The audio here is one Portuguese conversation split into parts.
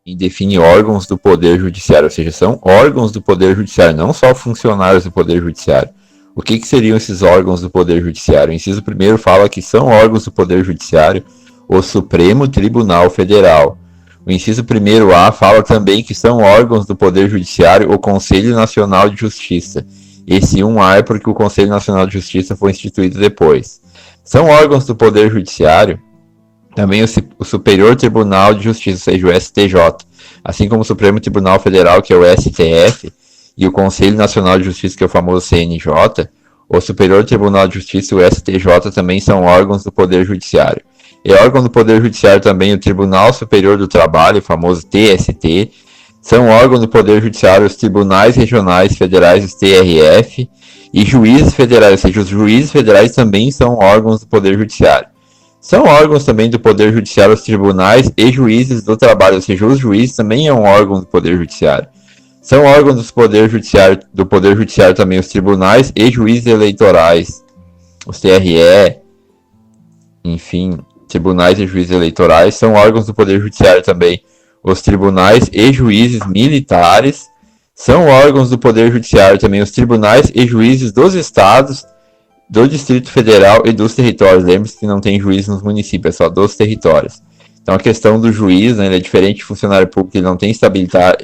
e define órgãos do Poder Judiciário, ou seja, são órgãos do Poder Judiciário, não só funcionários do Poder Judiciário. O que seriam esses órgãos do Poder Judiciário? O inciso 1º fala que são órgãos do Poder Judiciário o Supremo Tribunal Federal. O inciso 1º-A fala também que são órgãos do Poder Judiciário o Conselho Nacional de Justiça. Esse 1A é porque o Conselho Nacional de Justiça foi instituído depois. São órgãos do Poder Judiciário também o Superior Tribunal de Justiça, ou seja, o STJ, assim como o Supremo Tribunal Federal, que é o STF, e o Conselho Nacional de Justiça, que é o famoso CNJ, o Superior Tribunal de Justiça e o STJ também são órgãos do Poder Judiciário. É órgão do Poder Judiciário também o Tribunal Superior do Trabalho, o famoso TST, são órgãos do Poder Judiciário os Tribunais Regionais Federais, os TRF, e juízes federais, ou seja, os juízes federais também são órgãos do Poder Judiciário. São órgãos também do Poder Judiciário os tribunais e juízes do trabalho, ou seja, os juízes também é um órgão do Poder Judiciário. São órgãos do Poder Judiciário também os tribunais e juízes eleitorais, os TRE, enfim, tribunais e juízes eleitorais. São órgãos do Poder Judiciário também os tribunais e juízes militares. São órgãos do Poder Judiciário também os tribunais e juízes dos estados, do Distrito Federal e dos territórios. Lembre-se que não tem juiz nos municípios, é só dos territórios. Então a questão do juiz, né, ele é diferente de funcionário público, ele não tem estabilidade,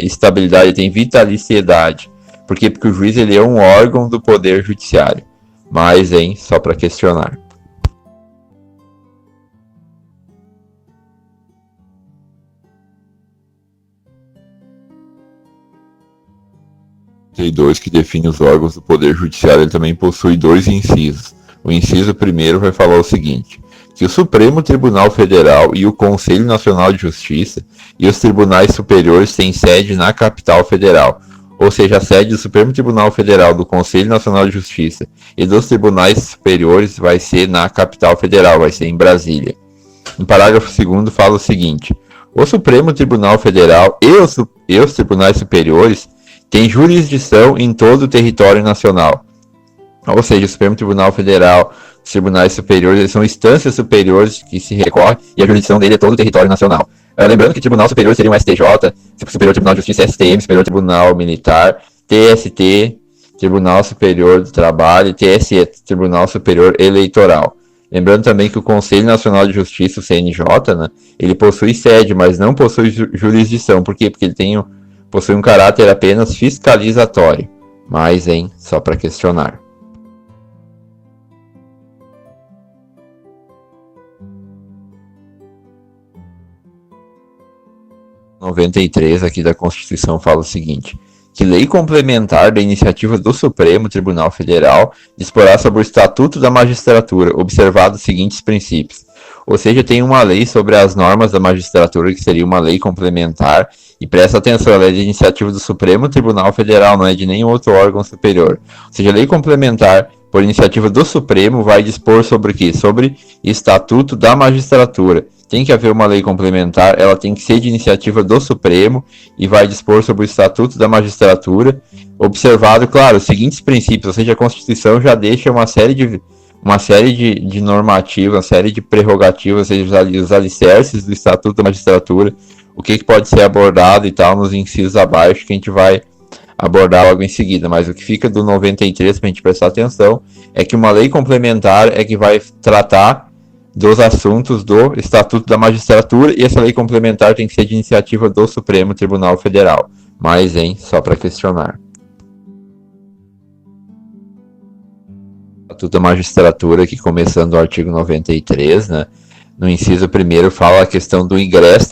ele tem vitaliciedade. Por quê? Porque o juiz ele é um órgão do Poder Judiciário. Mas, só para questionar. Que define os órgãos do Poder Judiciário, ele também possui 2 incisos. O inciso 1º vai falar o seguinte, que o Supremo Tribunal Federal e o Conselho Nacional de Justiça e os tribunais superiores têm sede na capital federal, ou seja, a sede do Supremo Tribunal Federal, do Conselho Nacional de Justiça e dos tribunais superiores vai ser na capital federal, vai ser em Brasília. No parágrafo 2º fala o seguinte, o Supremo Tribunal Federal e os tribunais superiores tem jurisdição em todo o território nacional. Ou seja, o Supremo Tribunal Federal, os tribunais superiores, eles são instâncias superiores que se recorrem e a jurisdição dele é todo o território nacional. Lembrando que o Tribunal Superior seria um STJ, Superior Tribunal de Justiça, STM, Superior Tribunal Militar, TST, Tribunal Superior do Trabalho, TSE, Tribunal Superior Eleitoral. Lembrando também que o Conselho Nacional de Justiça, o CNJ, né, ele possui sede, mas não possui jurisdição. Por quê? Porque ele possui um caráter apenas fiscalizatório. Mas, só para questionar. O 93 aqui da Constituição fala o seguinte, que lei complementar da iniciativa do Supremo Tribunal Federal disporá sobre o Estatuto da Magistratura, observados os seguintes princípios. Ou seja, tem uma lei sobre as normas da magistratura, que seria uma lei complementar, e presta atenção, ela é de iniciativa do Supremo Tribunal Federal, não é de nenhum outro órgão superior. Ou seja, a lei complementar, por iniciativa do Supremo, vai dispor sobre o quê? Sobre Estatuto da Magistratura. Tem que haver uma lei complementar, ela tem que ser de iniciativa do Supremo e vai dispor sobre o Estatuto da Magistratura, observado, claro, os seguintes princípios, ou seja, a Constituição já deixa uma série de normativas, uma série de prerrogativas, ou seja, os alicerces do Estatuto da Magistratura, o que pode ser abordado e tal, nos incisos abaixo, que a gente vai abordar logo em seguida. Mas o que fica do 93, para a gente prestar atenção, é que uma lei complementar é que vai tratar dos assuntos do Estatuto da Magistratura, e essa lei complementar tem que ser de iniciativa do Supremo Tribunal Federal. Mas, só para questionar. Estatuto da Magistratura, aqui começando o artigo 93, né? No inciso 1º fala a questão do ingresso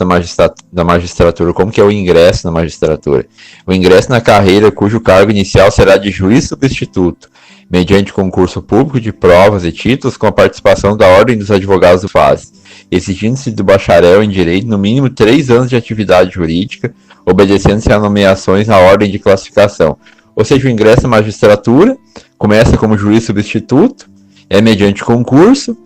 da magistratura. Como que é o ingresso na magistratura? O ingresso na carreira cujo cargo inicial será de juiz substituto, mediante concurso público de provas e títulos com a participação da Ordem dos Advogados do FAS, exigindo-se do bacharel em Direito no mínimo 3 anos de atividade jurídica, obedecendo-se a nomeações na ordem de classificação. Ou seja, o ingresso na magistratura começa como juiz substituto, é mediante concurso,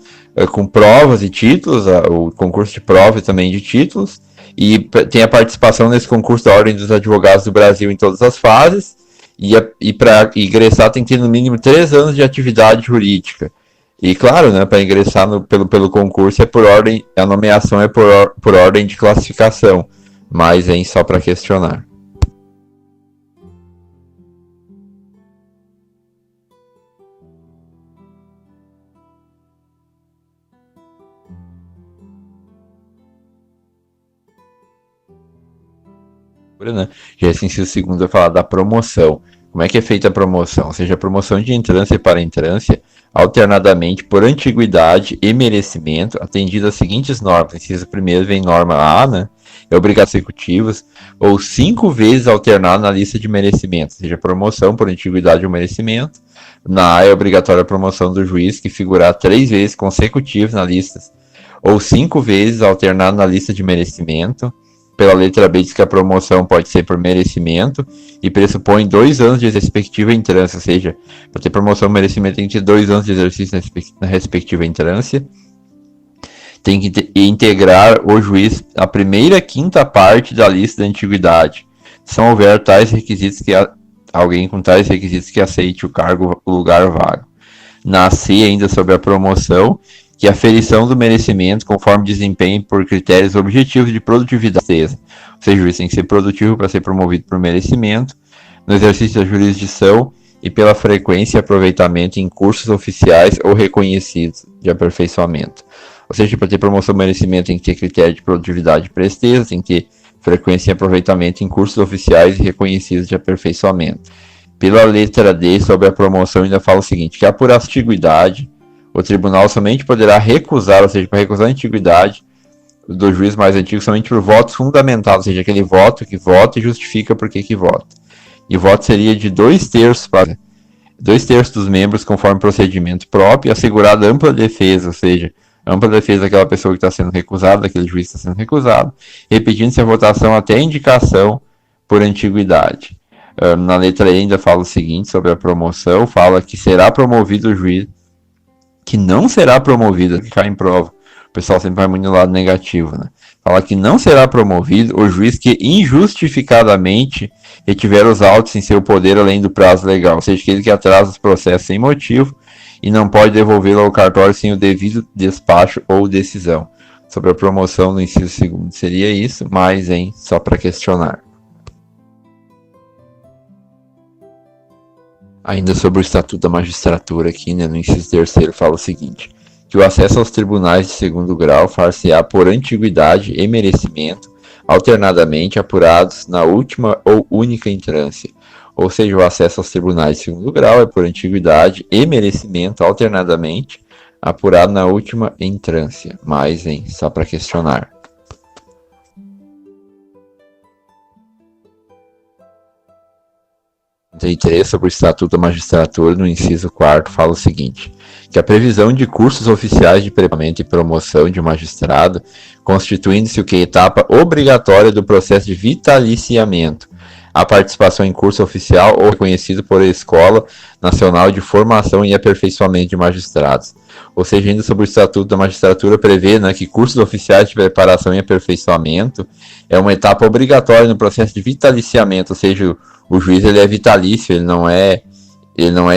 com provas e títulos, o concurso de provas e também de títulos, e tem a participação nesse concurso da Ordem dos Advogados do Brasil em todas as fases, e para ingressar tem que ter no mínimo 3 anos de atividade jurídica. E claro, né, para ingressar pelo concurso é por ordem, a nomeação é por ordem de classificação. mas só para questionar. Né? Já esse inciso segundo vai falar da promoção. Como é que é feita a promoção? Ou seja, a promoção de entrância para entrância, alternadamente por antiguidade e merecimento, atendido às seguintes normas. Inciso primeiro vem norma A, né? É obrigações consecutivas, ou 5 vezes alternado na lista de merecimento, ou seja, promoção por antiguidade ou merecimento. Na A é obrigatória a promoção do juiz que figurar 3 vezes consecutivas na lista, ou 5 vezes alternado na lista de merecimento. Pela letra B diz que a promoção pode ser por merecimento e pressupõe 2 anos de respectiva entrância, ou seja, para ter promoção merecimento tem que ter 2 anos de exercício na respectiva entrância. Tem que integrar o juiz a primeira quinta parte da lista da antiguidade. Se não houver tais requisitos alguém com tais requisitos que aceite o cargo, o lugar vago. Na C, ainda sobre a promoção, que a aferição do merecimento conforme desempenho por critérios objetivos de produtividade. Ou seja, o juiz tem que ser produtivo para ser promovido por merecimento, no exercício da jurisdição e pela frequência e aproveitamento em cursos oficiais ou reconhecidos de aperfeiçoamento. Ou seja, para ter promoção do merecimento tem que ter critério de produtividade e presteza, tem que ter frequência e aproveitamento em cursos oficiais e reconhecidos de aperfeiçoamento. Pela letra D, sobre a promoção, ainda fala o seguinte, que por antiguidade, o tribunal somente poderá recusar, ou seja, para recusar a antiguidade do juiz mais antigo, somente por votos fundamentados, ou seja, aquele voto que vota e justifica por que vota. E o voto seria de 2/3 para 2/3 dos membros conforme procedimento próprio, assegurada ampla defesa, ou seja, ampla defesa daquela pessoa que está sendo recusada, daquele juiz que está sendo recusado, repetindo-se a votação até a indicação por antiguidade. Na letra E ainda fala o seguinte sobre a promoção, fala que será promovido o juiz, que não será promovido, que cai em prova. O pessoal sempre vai muito no lado negativo, né? Fala que não será promovido o juiz que injustificadamente retiver os autos em seu poder além do prazo legal, ou seja, aquele que atrasa os processos sem motivo e não pode devolvê-lo ao cartório sem o devido despacho ou decisão. Sobre a promoção no inciso segundo seria isso, mas só para questionar. Ainda sobre o Estatuto da Magistratura aqui, né, no inciso terceiro, fala o seguinte, que o acesso aos tribunais de segundo grau far-se-á por antiguidade e merecimento, alternadamente apurados na última ou única entrância. Ou seja, o acesso aos tribunais de segundo grau é por antiguidade e merecimento, alternadamente, apurado na última entrância. Mas, só para questionar. Sobre o Estatuto da Magistratura, no inciso 4º, fala o seguinte, que a previsão de cursos oficiais de preparamento e promoção de magistrado, constituindo-se o que etapa obrigatória do processo de vitaliciamento, a participação em curso oficial ou reconhecido por Escola Nacional de Formação e Aperfeiçoamento de Magistrados. Ou seja, ainda sobre o Estatuto da Magistratura, prevê, né, que cursos oficiais de preparação e aperfeiçoamento é uma etapa obrigatória no processo de vitaliciamento, ou seja, o juiz ele é vitalício, ele não é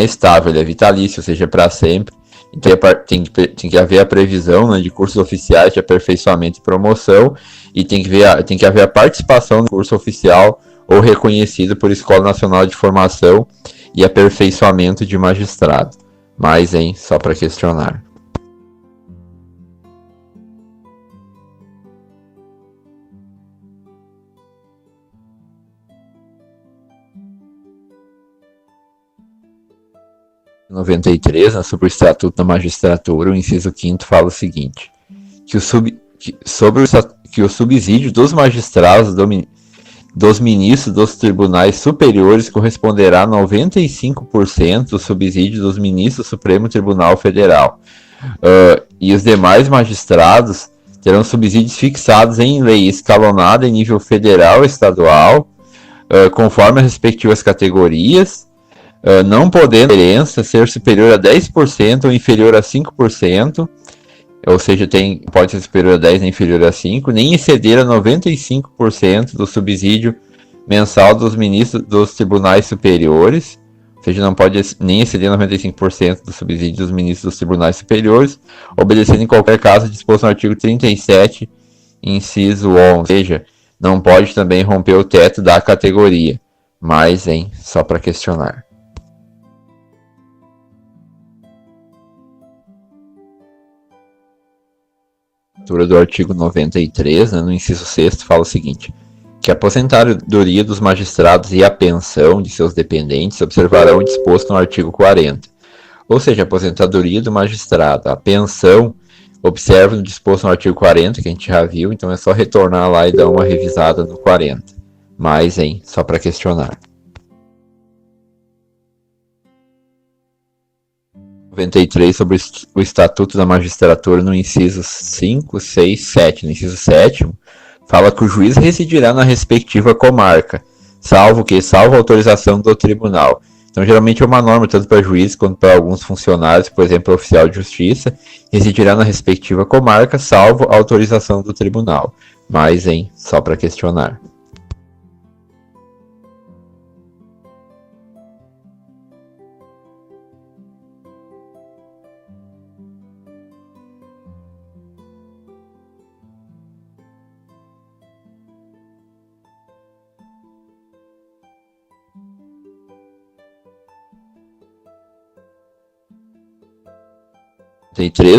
estável, ele é vitalício, ou seja, para sempre. Então, tem que haver a previsão, né, de cursos oficiais de aperfeiçoamento e promoção e tem que haver a participação no curso oficial ou reconhecido por Escola Nacional de Formação e Aperfeiçoamento de Magistrado. Mas, só para questionar. Em 93, né, sobre o Estatuto da Magistratura, o inciso 5º fala o seguinte, que o subsídio dos magistrados dos ministros dos tribunais superiores corresponderá a 95% do subsídio dos ministros do Supremo Tribunal Federal. E os demais magistrados terão subsídios fixados em lei escalonada em nível federal e estadual, conforme as respectivas categorias, não podendo a diferença ser superior a 10% ou inferior a 5%, ou seja, pode ser superior a 10 nem inferior a 5, nem exceder a 95% do subsídio mensal dos ministros dos tribunais superiores, ou seja, não pode nem exceder 95% do subsídio dos ministros dos tribunais superiores, obedecendo em qualquer caso disposto no artigo 37, inciso 11, ou seja, Não pode também romper o teto da categoria. Mas, hein, só para questionar. Do artigo 93, né, no inciso 6º, fala o seguinte: que a aposentadoria dos magistrados e a pensão de seus dependentes observarão o disposto no artigo 40. Ou seja, a aposentadoria do magistrado, a pensão, observa o disposto no artigo 40, que a gente já viu, então é só retornar lá e dar uma revisada no 40. Mas, hein, só para questionar. 93 sobre o Estatuto da Magistratura no inciso 5, 6, 7. No inciso 7º, fala que o juiz residirá na respectiva comarca, salvo autorização do tribunal. Então, geralmente é uma norma tanto para juiz quanto para alguns funcionários, por exemplo, oficial de justiça, residirá na respectiva comarca, salvo autorização do tribunal. Mas, hein, só para questionar.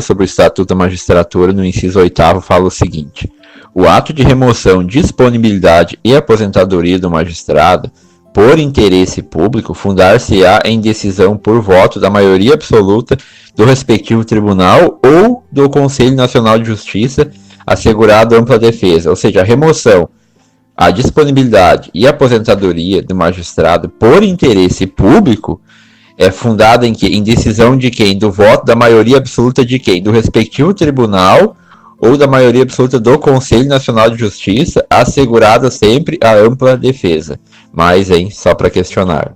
Sobre o Estatuto da Magistratura, no inciso 8º, fala o seguinte: o ato de remoção, disponibilidade e aposentadoria do magistrado, por interesse público, fundar-se-á em decisão por voto da maioria absoluta do respectivo tribunal ou do Conselho Nacional de Justiça, assegurado ampla defesa. Ou seja, a remoção, a disponibilidade e a aposentadoria do magistrado por interesse público é fundada em decisão de quem? Do voto da maioria absoluta de quem? Do respectivo tribunal ou da maioria absoluta do Conselho Nacional de Justiça, assegurada sempre a ampla defesa. Mas, hein, só para questionar.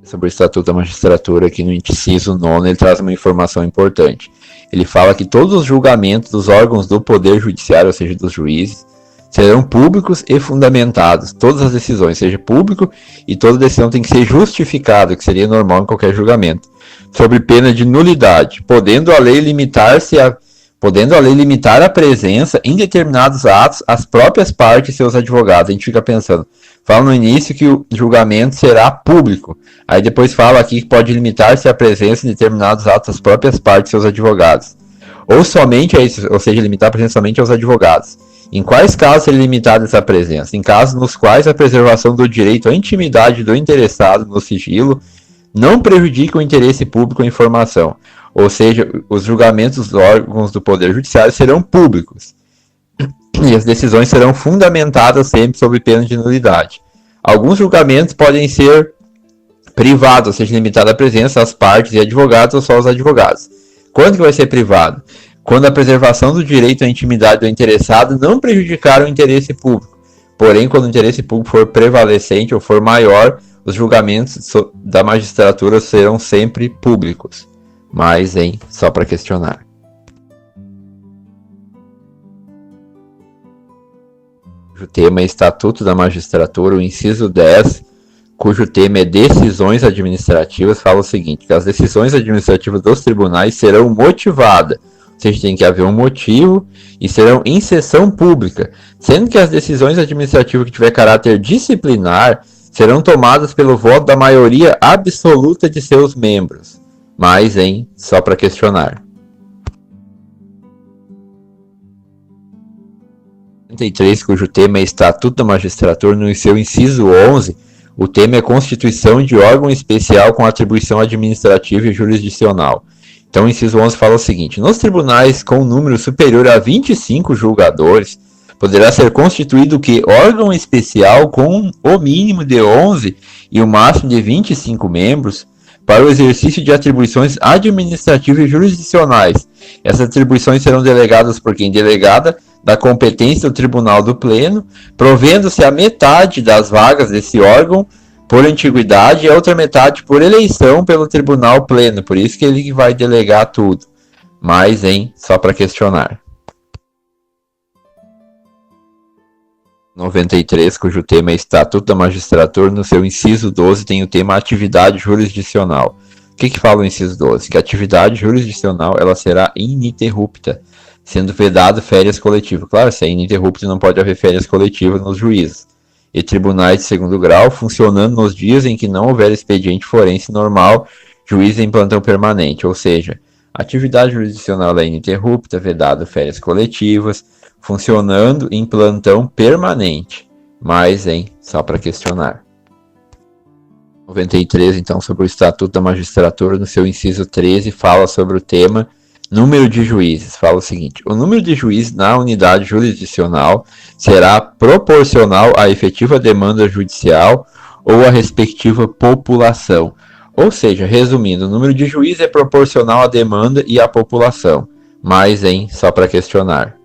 Sobre o Estatuto da Magistratura, aqui no inciso 9, ele traz uma informação importante. Ele fala que todos os julgamentos dos órgãos do Poder Judiciário, ou seja, dos juízes, serão públicos e fundamentados. Todas as decisões, seja público, e toda decisão tem que ser justificada, que seria normal em qualquer julgamento, sob pena de nulidade, podendo a lei limitar a presença em determinados atos às próprias partes e seus advogados. A gente fica pensando, fala no início que o julgamento será público, aí depois fala aqui que pode limitar-se a presença em determinados atos às próprias partes e seus advogados. Ou somente a isso, ou seja, limitar a presença somente aos advogados. Em quais casos seria limitada essa presença? Em casos nos quais a preservação do direito à intimidade do interessado no sigilo não prejudica o interesse público à informação. Ou seja, os julgamentos dos órgãos do Poder Judiciário serão públicos. E as decisões serão fundamentadas sempre sob pena de nulidade. Alguns julgamentos podem ser privados, ou seja, limitada a presença às partes e advogados ou só aos advogados. Quando que vai ser privado? Quando a preservação do direito à intimidade do interessado não prejudicar o interesse público. Porém, quando o interesse público for prevalecente ou for maior, os julgamentos da magistratura serão sempre públicos. Mas, hein, só para questionar. O tema é Estatuto da Magistratura, o inciso 10, cujo tema é decisões administrativas, fala o seguinte: que as decisões administrativas dos tribunais serão motivadas, ou seja, tem que haver um motivo, e serão em sessão pública, sendo que as decisões administrativas que tiver caráter disciplinar serão tomadas pelo voto da maioria absoluta de seus membros. Mas, hein, só para questionar. 33, cujo tema é Estatuto da Magistratura, no seu inciso 11, o tema é Constituição de órgão especial com atribuição administrativa e jurisdicional. Então, o inciso 11 fala o seguinte: nos tribunais com um número superior a 25 julgadores, poderá ser constituído que órgão especial com o mínimo de 11 e o máximo de 25 membros, para o exercício de atribuições administrativas e jurisdicionais. Essas atribuições serão delegadas por quem delegada da competência do Tribunal do Pleno, provendo-se a metade das vagas desse órgão por antiguidade e a outra metade por eleição pelo Tribunal Pleno. Por isso que ele vai delegar tudo. Mas, hein, só para questionar. 93, cujo tema é Estatuto da Magistratura, no seu inciso 12 tem o tema Atividade Jurisdicional. O que fala o inciso 12? Que a atividade jurisdicional ela será ininterrupta, sendo vedado férias coletivas. Claro, se é ininterrupta não pode haver férias coletivas nos juízes. E tribunais de segundo grau funcionando nos dias em que não houver expediente forense normal, juiz em plantão permanente, ou seja, a atividade jurisdicional é ininterrupta, vedado férias coletivas, funcionando em plantão permanente, mas, só para questionar. 93, então, sobre o Estatuto da Magistratura, no seu inciso 13, fala sobre o tema número de juízes. Fala o seguinte: o número de juízes na unidade jurisdicional será proporcional à efetiva demanda judicial ou à respectiva população. Ou seja, resumindo, o número de juízes é proporcional à demanda e à população, mas, só para questionar.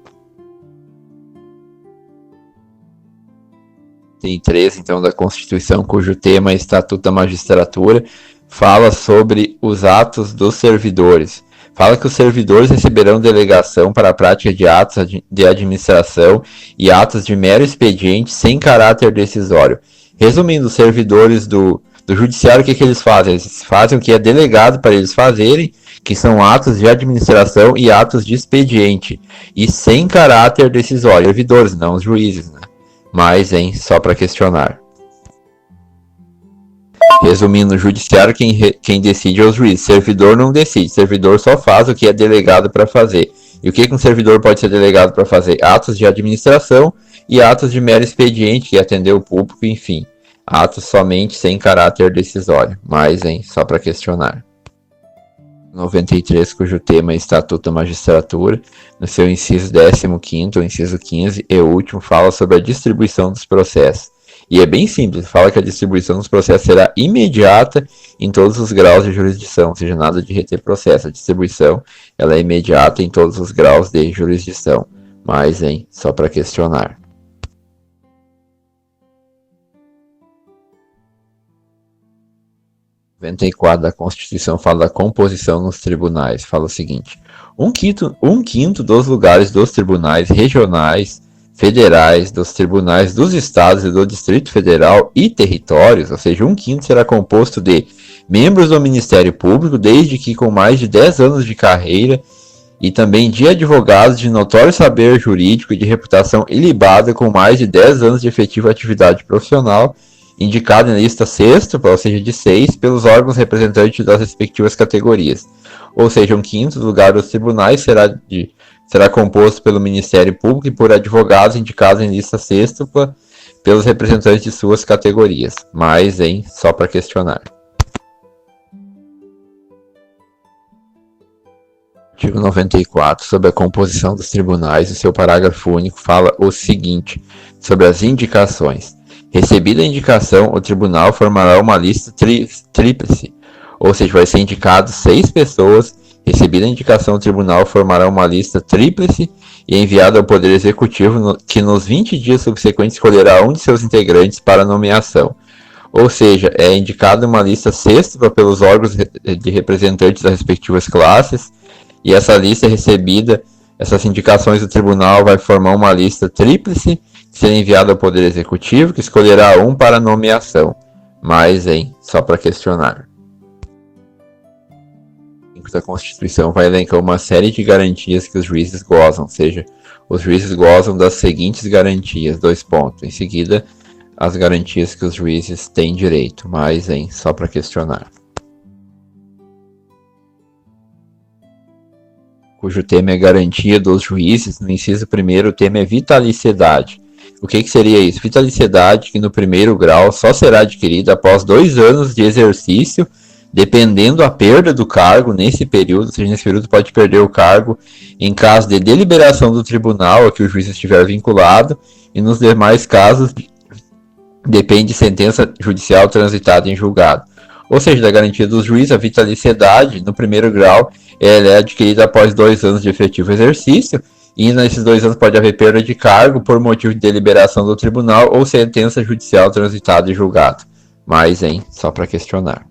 Tem 3, então, da Constituição, cujo tema é Estatuto da Magistratura, fala sobre os atos dos servidores. Fala que os servidores receberão delegação para a prática de atos de administração e atos de mero expediente sem caráter decisório. Resumindo, os servidores do judiciário, o que eles fazem? Eles fazem o que é delegado para eles fazerem, que são atos de administração e atos de expediente, e sem caráter decisório. Servidores, não os juízes, né? Mas, só para questionar. Resumindo, o judiciário quem decide é os juízes. Servidor não decide, servidor só faz o que é delegado para fazer. E o que um servidor pode ser delegado para fazer? Atos de administração e atos de mero expediente, que é atender o público, enfim. Atos somente sem caráter decisório. Mas, só para questionar. 93, cujo tema é Estatuto da Magistratura, no seu inciso 15º, o inciso 15 e último, fala sobre a distribuição dos processos. E é bem simples, fala que a distribuição dos processos será imediata em todos os graus de jurisdição, ou seja, nada de reter processo. A distribuição ela é imediata em todos os graus de jurisdição. Mas, só para questionar. O 94 da Constituição fala da composição nos tribunais. Fala o seguinte: um quinto dos lugares dos tribunais regionais, federais, dos tribunais dos estados e do Distrito Federal e territórios, ou seja, um quinto será composto de membros do Ministério Público, desde que com mais de 10 anos de carreira, e também de advogados de notório saber jurídico e de reputação ilibada com mais de 10 anos de efetiva atividade profissional, indicado na lista sexta, ou seja, de 6, pelos órgãos representantes das respectivas categorias. Ou seja, um quinto lugar dos tribunais será composto pelo Ministério Público e por advogados indicados em lista sextupla pelos representantes de suas categorias. Mas, só para questionar. Artigo 94, sobre a composição dos tribunais, o seu parágrafo único fala o seguinte, sobre as indicações. Recebida a indicação, o tribunal formará uma lista tríplice, ou seja, vai ser indicado 6 pessoas. Recebida a indicação, o tribunal formará uma lista tríplice e enviada ao Poder Executivo, que nos 20 dias subsequentes escolherá um de seus integrantes para nomeação. Ou seja, é indicada uma lista sexta pelos órgãos de representantes das respectivas classes, e essa lista é recebida, essas indicações do tribunal vai formar uma lista tríplice, será enviada ao Poder Executivo, que escolherá um para nomeação. Mas, só para questionar. A Constituição vai elencar uma série de garantias que os juízes gozam, ou seja, os juízes gozam das seguintes garantias, 2 pontos. Em seguida, as garantias que os juízes têm direito, mas, só para questionar. Cujo tema é garantia dos juízes, no inciso 1º, o tema é vitaliciedade. O que seria isso? Vitaliciedade que no primeiro grau só será adquirida após 2 anos de exercício, dependendo a perda do cargo nesse período, ou seja, nesse período pode perder o cargo em caso de deliberação do tribunal a que o juiz estiver vinculado, e nos demais casos depende de sentença judicial transitada em julgado. Ou seja, da garantia dos juízes, a vitaliciedade no primeiro grau ela é adquirida após 2 anos de efetivo exercício, e nesses 2 anos pode haver perda de cargo por motivo de deliberação do tribunal ou sentença judicial transitada em julgado. Mas, só para questionar.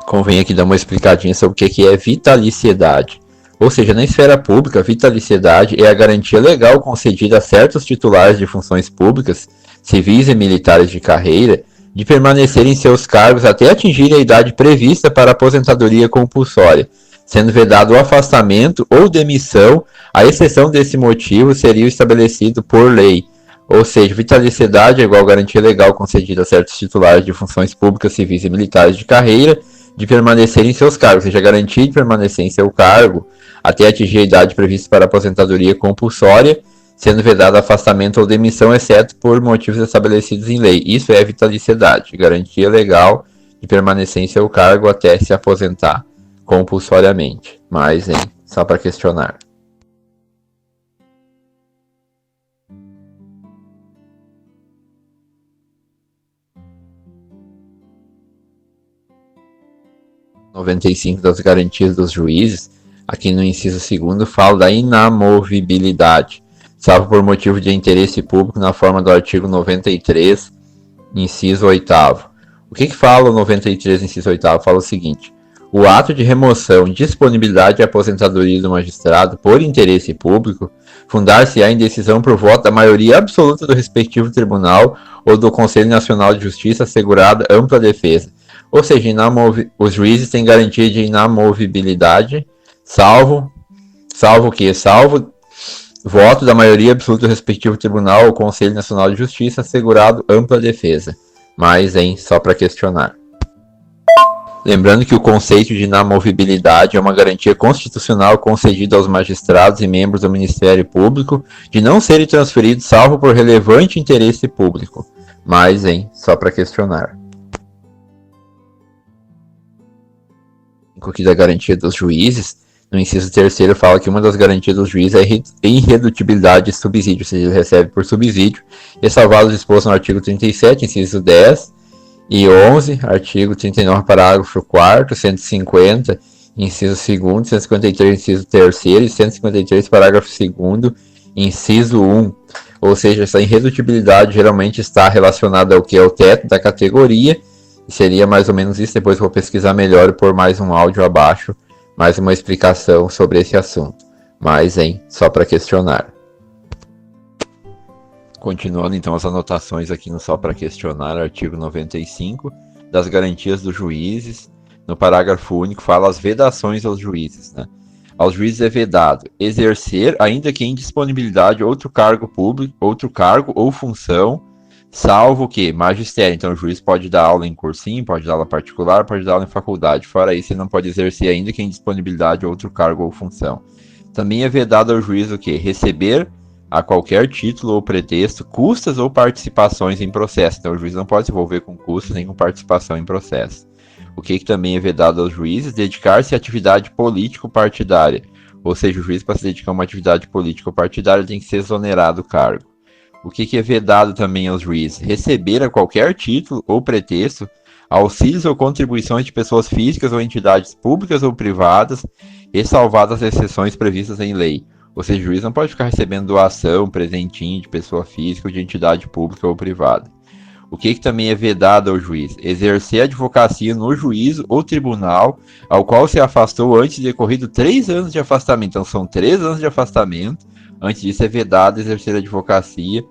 Convém aqui dar uma explicadinha sobre o que é vitaliciedade. Ou seja, na esfera pública, vitaliciedade é a garantia legal concedida a certos titulares de funções públicas, civis e militares de carreira, de permanecer em seus cargos até atingirem a idade prevista para aposentadoria compulsória, sendo vedado o afastamento ou demissão, a exceção desse motivo seria estabelecido por lei. Ou seja, vitaliciedade é igual a garantia legal concedida a certos titulares de funções públicas, civis e militares de carreira, de permanecer em seus cargos, ou seja, garantia de permanecer em seu cargo até atingir a idade prevista para aposentadoria compulsória, sendo vedado afastamento ou demissão, exceto por motivos estabelecidos em lei. Isso é vitaliciedade, garantia legal de permanecer em seu cargo até se aposentar compulsoriamente. Mas, só para questionar. (95) das garantias dos juízes, aqui no inciso 2º, fala da inamovibilidade, salvo por motivo de interesse público na forma do artigo 93, inciso 8º. O que fala o 93, inciso 8º? Fala o seguinte: o ato de remoção, disponibilidade e aposentadoria do magistrado por interesse público fundar-se-á em decisão por voto da maioria absoluta do respectivo tribunal ou do Conselho Nacional de Justiça, assegurada ampla defesa. Ou seja, os juízes têm garantia de inamovibilidade, salvo o quê? Salvo voto da maioria absoluta do respectivo tribunal ou Conselho Nacional de Justiça, assegurado ampla defesa. Mas, só para questionar. Lembrando que o conceito de inamovibilidade é uma garantia constitucional concedida aos magistrados e membros do Ministério Público de não serem transferidos salvo por relevante interesse público. Mas, só para questionar. Aqui da garantia dos juízes, no inciso 3º fala que uma das garantias dos juízes é a irredutibilidade de subsídio, ou seja, ele recebe por subsídio, ressalvado o disposto no artigo 37, inciso 10 e 11, artigo 39, parágrafo 4º, 150, inciso 2º, 153, inciso 3º e 153, parágrafo 2º, inciso 1. Ou seja, essa irredutibilidade geralmente está relacionada ao que é o teto da categoria, e seria mais ou menos isso. Depois vou pesquisar melhor e pôr mais um áudio abaixo, mais uma explicação sobre esse assunto. Mas, só para questionar. Continuando então as anotações aqui no Só para Questionar, artigo 95, das garantias dos juízes, no parágrafo único fala as vedações aos juízes, né? Aos juízes é vedado exercer, ainda que em disponibilidade, outro cargo público, outro cargo ou função, salvo o que? Magistério. Então o juiz pode dar aula em cursinho, pode dar aula particular, pode dar aula em faculdade. Fora isso, ele não pode exercer, ainda que em disponibilidade, outro cargo ou função. Também é vedado ao juiz o que? Receber, a qualquer título ou pretexto, custas ou participações em processo. Então o juiz não pode se envolver com custas nem com participação em processo. O que também é vedado aos juízes? Dedicar-se à atividade político-partidária. Ou seja, o juiz, para se dedicar a uma atividade político-partidária, tem que ser exonerado do cargo. O que é vedado também aos juízes? Receber a qualquer título ou pretexto auxílios ou contribuições de pessoas físicas ou entidades públicas ou privadas, ressalvadas as exceções previstas em lei. Ou seja, o juiz não pode ficar recebendo doação, presentinho de pessoa física ou de entidade pública ou privada. O que também é vedado ao juiz? Exercer a advocacia no juízo ou tribunal ao qual se afastou antes de decorrido 3 anos de afastamento. Então são 3 anos de afastamento. Antes disso é vedado exercer a advocacia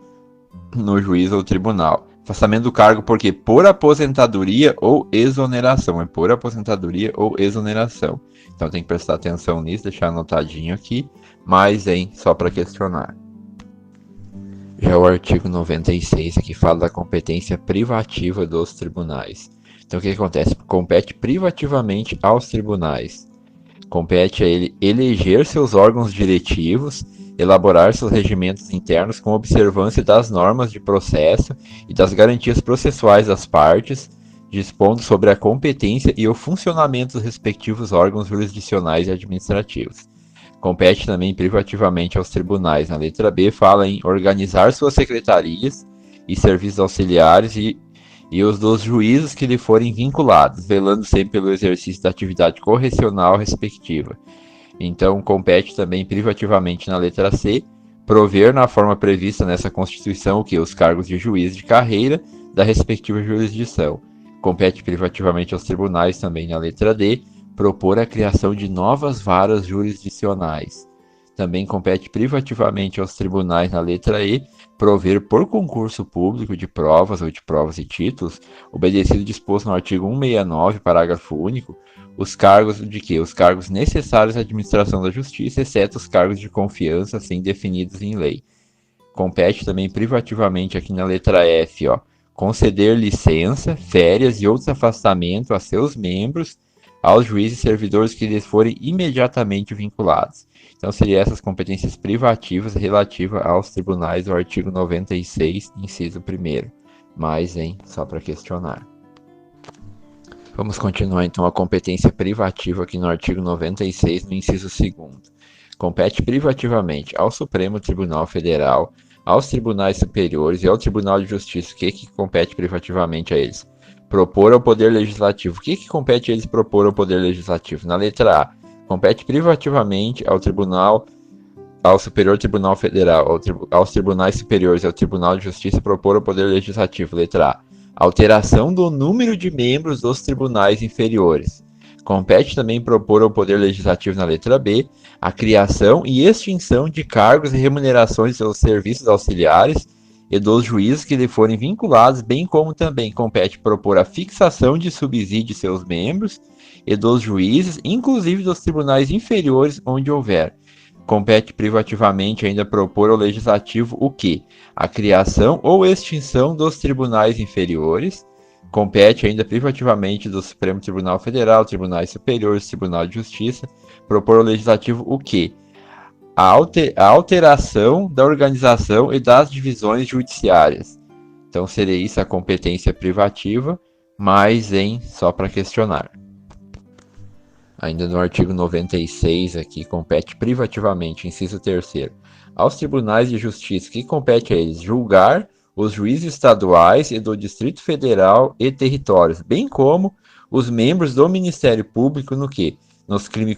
no juízo ou tribunal. Afastamento do cargo porque por aposentadoria ou exoneração. É por aposentadoria ou exoneração. Então tem que prestar atenção nisso, deixar anotadinho aqui. Mas, só para questionar. Já o artigo 96 aqui fala da competência privativa dos tribunais. Então o que acontece? Compete privativamente aos tribunais. Compete a ele eleger seus órgãos diretivos, elaborar seus regimentos internos com observância das normas de processo e das garantias processuais das partes, dispondo sobre a competência e o funcionamento dos respectivos órgãos jurisdicionais e administrativos. Compete também privativamente aos tribunais. Na letra B fala em organizar suas secretarias e serviços auxiliares e os dos juízos que lhe forem vinculados, velando sempre pelo exercício da atividade correcional respectiva. Então, compete também privativamente na letra C, prover na forma prevista nessa Constituição os cargos de juiz de carreira da respectiva jurisdição. Compete privativamente aos tribunais também na letra D, propor a criação de novas varas jurisdicionais. Também compete privativamente aos tribunais, na letra E, prover por concurso público de provas ou de provas e títulos, obedecido disposto no artigo 169, parágrafo único, os cargos de quê? Os cargos necessários à administração da justiça, exceto os cargos de confiança, assim definidos em lei. Compete também privativamente aqui na letra F, conceder licença, férias e outros afastamentos a seus membros, aos juízes e servidores que lhes forem imediatamente vinculados. Então, seriam essas competências privativas relativas aos tribunais do artigo 96, inciso 1º. Mais, só para questionar. Vamos continuar, então, a competência privativa aqui no artigo 96, no inciso 2º. Compete privativamente ao Supremo Tribunal Federal, aos tribunais superiores e ao Tribunal de Justiça. O que compete privativamente a eles? Propor ao Poder Legislativo. O que compete a eles propor ao Poder Legislativo? Na letra A, compete privativamente ao Superior Tribunal Federal, aos tribunais superiores e ao Tribunal de Justiça propor ao Poder Legislativo. Letra A, alteração do número de membros dos tribunais inferiores. Compete também propor ao Poder Legislativo, na letra B, a criação e extinção de cargos e remunerações dos serviços auxiliares e dos juízes que lhe forem vinculados, bem como também compete propor a fixação de subsídio de seus membros e dos juízes, inclusive dos tribunais inferiores, onde houver. Compete privativamente ainda propor ao Legislativo o quê? A criação ou extinção dos tribunais inferiores. Compete ainda privativamente do Supremo Tribunal Federal, Tribunais Superiores, Tribunal de Justiça, propor ao Legislativo o quê? A alteração da organização e das divisões judiciárias. Então, seria isso a competência privativa, mas só para questionar. Ainda no artigo 96, aqui, compete privativamente, inciso 3º, aos tribunais de justiça, que compete a eles julgar os juízes estaduais e do Distrito Federal e territórios, bem como os membros do Ministério Público no quê? Nos crimes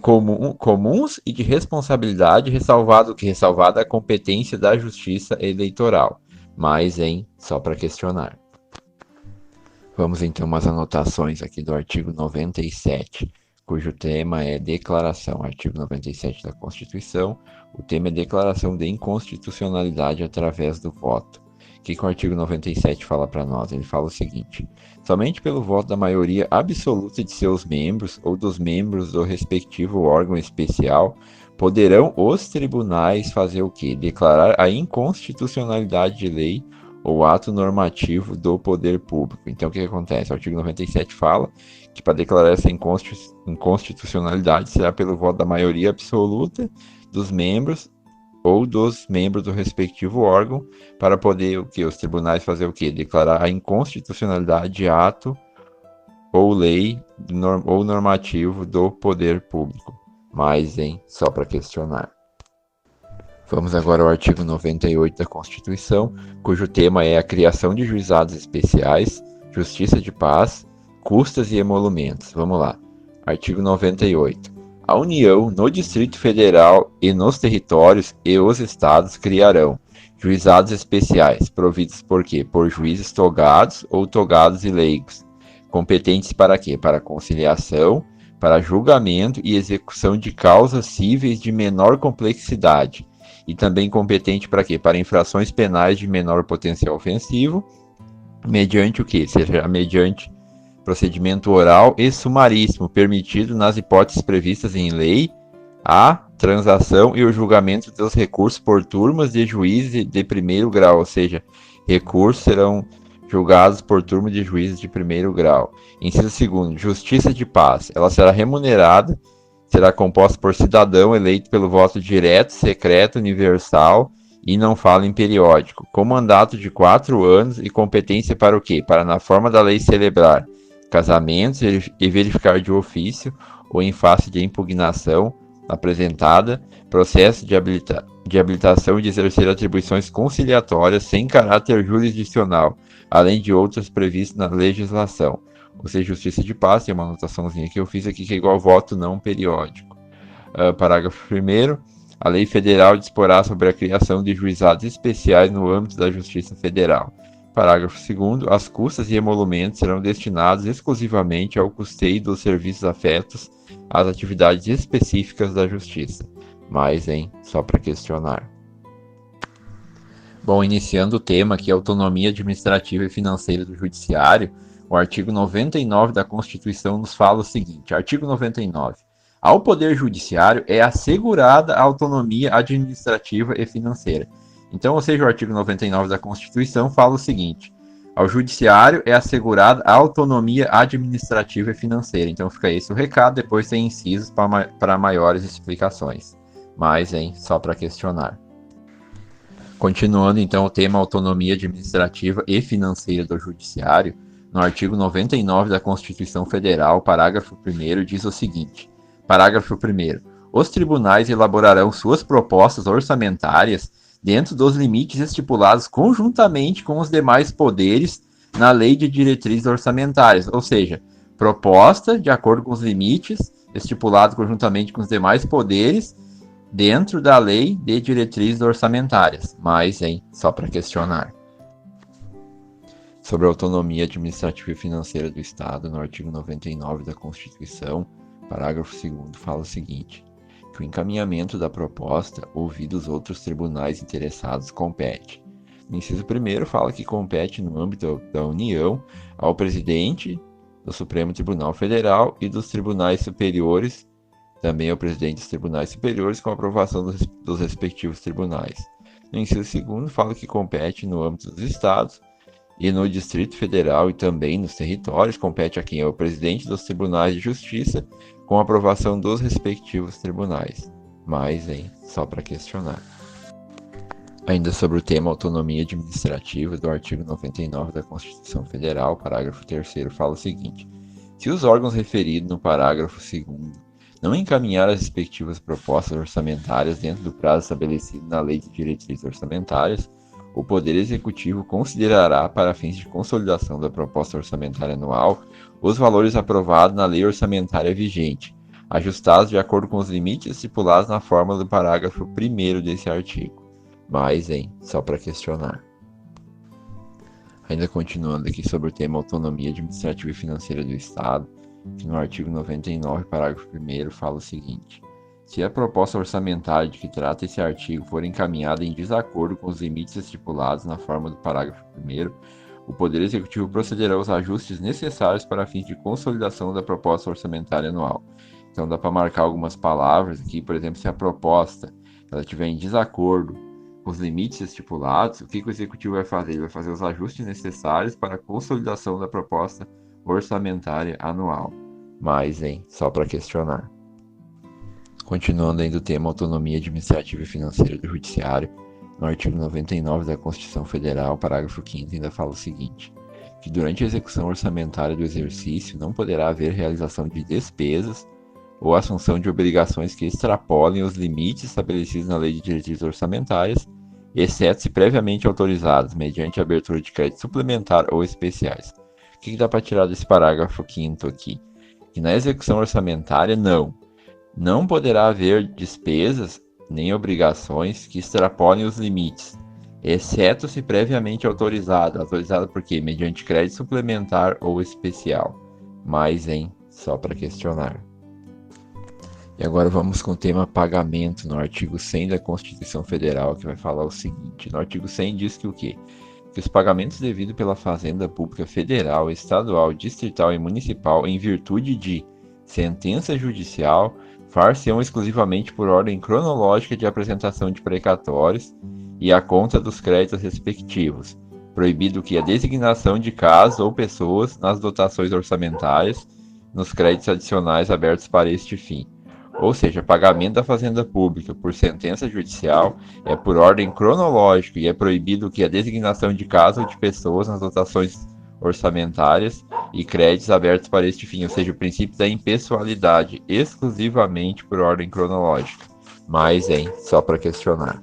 comuns e de responsabilidade, ressalvada a competência da Justiça Eleitoral. Mas, só para questionar. Vamos então umas anotações aqui do artigo 97, cujo tema é declaração, artigo 97 da Constituição. O tema é declaração de inconstitucionalidade através do voto. O que o artigo 97 fala para nós? Ele fala o seguinte: somente pelo voto da maioria absoluta de seus membros ou dos membros do respectivo órgão especial poderão os tribunais fazer o quê? Declarar a inconstitucionalidade de lei ou ato normativo do poder público. Então, o que acontece? O artigo 97 fala que para declarar essa inconstitucionalidade será pelo voto da maioria absoluta dos membros ou dos membros do respectivo órgão, para poder os tribunais fazer o quê? Declarar a inconstitucionalidade de ato ou lei ou normativo do poder público. Mas, só para questionar. Vamos agora ao artigo 98 da Constituição, cujo tema é a criação de juizados especiais, justiça de paz, custas e emolumentos. Vamos lá. Artigo 98. A União, no Distrito Federal e nos territórios e os estados criarão juizados especiais, providos por quê? Por juízes togados ou togados e leigos, competentes para quê? Para conciliação, para julgamento e execução de causas cíveis de menor complexidade, e também competente para quê? Para infrações penais de menor potencial ofensivo, mediante o quê? Seja mediante procedimento oral e sumaríssimo, permitido nas hipóteses previstas em lei, a transação e o julgamento dos recursos por turmas de juízes de primeiro grau, ou seja, recursos serão julgados por turma de juízes de primeiro grau. Inciso 2º, justiça de paz. Ela será remunerada, será composta por cidadão eleito pelo voto direto, secreto, universal e não fala em periódico, com mandato de 4 anos e competência para o quê? Para, na forma da lei, celebrar casamentos e verificar de ofício ou em face de impugnação apresentada, processo de habilitação e de exercer atribuições conciliatórias sem caráter jurisdicional, além de outras previstas na legislação. Ou seja, justiça de paz, tem uma anotaçãozinha que eu fiz aqui que é igual voto não periódico. Parágrafo 1º. A lei federal disporá sobre a criação de juizados especiais no âmbito da Justiça Federal. Parágrafo 2º. As custas e emolumentos serão destinados exclusivamente ao custeio dos serviços afetos às atividades específicas da Justiça. Mais, hein? Só para questionar. Bom, iniciando o tema aqui, autonomia administrativa e financeira do Judiciário, o artigo 99 da Constituição nos fala o seguinte, artigo 99. Ao Poder Judiciário é assegurada a autonomia administrativa e financeira. Então, ou seja, o artigo 99 da Constituição fala o seguinte, ao Judiciário é assegurada a autonomia administrativa e financeira. Então, fica esse o recado, depois tem incisos para maiores explicações. Mas, hein, só para questionar. Continuando, então, o tema autonomia administrativa e financeira do Judiciário, no artigo 99 da Constituição Federal, parágrafo 1º, diz o seguinte, parágrafo 1º, os tribunais elaborarão suas propostas orçamentárias dentro dos limites estipulados conjuntamente com os demais poderes na Lei de Diretrizes Orçamentárias, ou seja, proposta de acordo com os limites estipulados conjuntamente com os demais poderes dentro da Lei de Diretrizes Orçamentárias. Mas, hein, só para questionar. Sobre a autonomia administrativa e financeira do Estado, no artigo 99 da Constituição, parágrafo 2º, fala o seguinte, que o encaminhamento da proposta, ouvidos outros tribunais interessados, compete. No inciso 1º, fala que compete no âmbito da União ao presidente do Supremo Tribunal Federal e dos tribunais superiores, também ao presidente dos tribunais superiores, com aprovação dos respectivos tribunais. No inciso 2º, fala que compete no âmbito dos estados e no Distrito Federal e também nos territórios, compete a quem é o presidente dos tribunais de justiça, com aprovação dos respectivos tribunais. Mas, hein, só para questionar. Ainda sobre o tema autonomia administrativa, do artigo 99 da Constituição Federal, parágrafo 3º, fala o seguinte, se os órgãos referidos no parágrafo 2º não encaminhar as respectivas propostas orçamentárias dentro do prazo estabelecido na Lei de Diretrizes Orçamentárias, o Poder Executivo considerará, para fins de consolidação da proposta orçamentária anual, os valores aprovados na lei orçamentária vigente, ajustados de acordo com os limites estipulados na fórmula do parágrafo 1º desse artigo. Mas, hein, só para questionar. Ainda continuando aqui sobre o tema autonomia administrativa e financeira do Estado, que no artigo 99, parágrafo 1º, fala o seguinte, se a proposta orçamentária de que trata esse artigo for encaminhada em desacordo com os limites estipulados na forma do parágrafo 1º, o Poder Executivo procederá aos ajustes necessários para fins de consolidação da proposta orçamentária anual. Então dá para marcar algumas palavras aqui, por exemplo, se a proposta ela estiver em desacordo com os limites estipulados, o que o Executivo vai fazer? Ele vai fazer os ajustes necessários para a consolidação da proposta orçamentária anual. Mas, hein, só para questionar. Continuando ainda o tema autonomia administrativa e financeira do Judiciário, no artigo 99 da Constituição Federal, parágrafo 5º, ainda fala o seguinte, que durante a execução orçamentária do exercício não poderá haver realização de despesas ou assunção de obrigações que extrapolem os limites estabelecidos na Lei de Diretrizes Orçamentárias, exceto se previamente autorizados mediante abertura de crédito suplementar ou especiais. O que dá para tirar desse parágrafo 5º aqui? Que na execução orçamentária, não poderá haver despesas nem obrigações que extrapolem os limites, exceto se previamente autorizado. Autorizado por quê? Mediante crédito suplementar ou especial. Mas, hein, só para questionar. E agora vamos com o tema pagamento, no artigo 100 da Constituição Federal, que vai falar o seguinte. No artigo 100 diz que o quê? Que os pagamentos devidos pela Fazenda Pública Federal, Estadual, Distrital e Municipal em virtude de sentença judicial far-se-ão exclusivamente por ordem cronológica de apresentação de precatórios e a conta dos créditos respectivos, proibido que a designação de casos ou pessoas nas dotações orçamentárias, nos créditos adicionais abertos para este fim. Ou seja, pagamento da Fazenda Pública por sentença judicial é por ordem cronológica e é proibido que a designação de casos ou de pessoas nas dotações orçamentárias e créditos abertos para este fim, ou seja, o princípio da impessoalidade, exclusivamente por ordem cronológica. Mas, hein, só para questionar.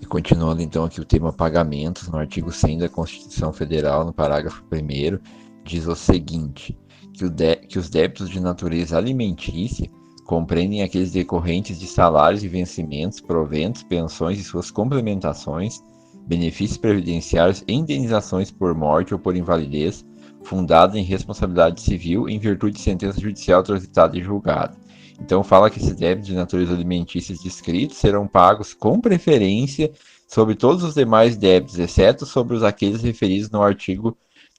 E continuando então aqui o tema pagamentos, no artigo 100 da Constituição Federal, no parágrafo 1º, diz o seguinte, que os débitos de natureza alimentícia compreendem aqueles decorrentes de salários e vencimentos, proventos, pensões e suas complementações, benefícios previdenciários e indenizações por morte ou por invalidez, fundada em responsabilidade civil em virtude de sentença judicial transitada e julgada. Então fala que esses débitos de natureza alimentícia descritos serão pagos com preferência sobre todos os demais débitos, exceto sobre aqueles referidos